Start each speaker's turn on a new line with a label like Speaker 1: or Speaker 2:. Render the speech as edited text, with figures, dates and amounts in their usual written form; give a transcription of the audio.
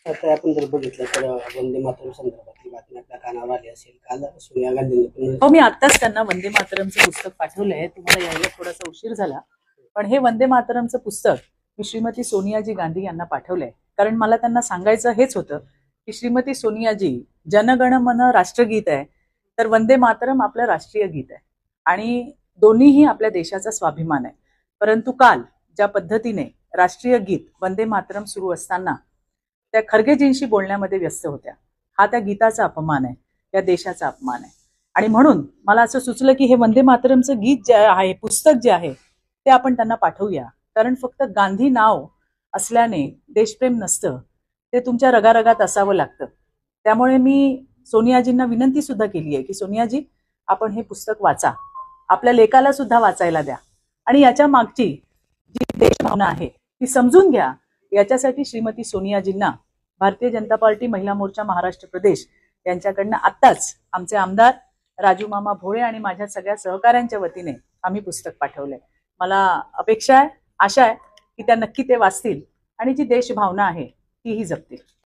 Speaker 1: आता आपण जर बघितलं तर वंदे मातरम संदर्भातली बातमी आपल्या कानावर आली असेल. काल सोनिया गांधींनी पण
Speaker 2: हो, मी आत्ताच त्यांना वंदे मातरमचं पुस्तक पाठवलंय. तुम्हाला यायला थोडासा उशीर झाला, पण हे वंदे मातरमचं पुस्तक मी श्रीमती सोनियाजी गांधी यांना पाठवलंय. कारण मला त्यांना सांगायचं हेच होतं की श्रीमती सोनियाजी, जनगण मन राष्ट्रगीत आहे, तर वंदे मातरम आपलं राष्ट्रीय गीत आहे आणि दोन्हीही आपल्या देशाचा स्वाभिमान आहे. परंतु काल ज्या पद्धतीने राष्ट्रीय गीत वंदे मातरम सुरू असताना त्या खरगेजींशी बोलण्यामध्ये व्यस्त होत्या, हा त्या गीताचा अपमान आहे, त्या देशाचा अपमान आहे. आणि म्हणून मला असं सुचलं की हे वंदे मातरमचं गीत जे आहे, पुस्तक जे आहे, ते आपण त्यांना पाठवूया. कारण फक्त गांधी नाव असल्याने देशप्रेम नसतं, ते तुमच्या रगारगात असावं लागतं. त्यामुळे मी सोनियाजींना विनंती सुद्धा केली आहे की सोनियाजी, आपण हे पुस्तक वाचा, आपल्या लेकाला सुद्धा वाचायला द्या आणि याच्या मागची जी देशभावना आहे ती समजून घ्या. याच्यासाठी श्रीमती सोनियाजींना भारतीय जनता पार्टी महिला मोर्चा महाराष्ट्र प्रदेश यांच्याकडनं आत्ताच आमचे आमदार राजू मामा भोळे आणि माझ्या सगळ्या सहकाऱ्यांच्या वतीने आम्ही पुस्तक पाठवलंय. मला अपेक्षा आहे, आशा आहे की त्या नक्की ते वाचतील आणि जी देशभावना आहे तीही जपतील.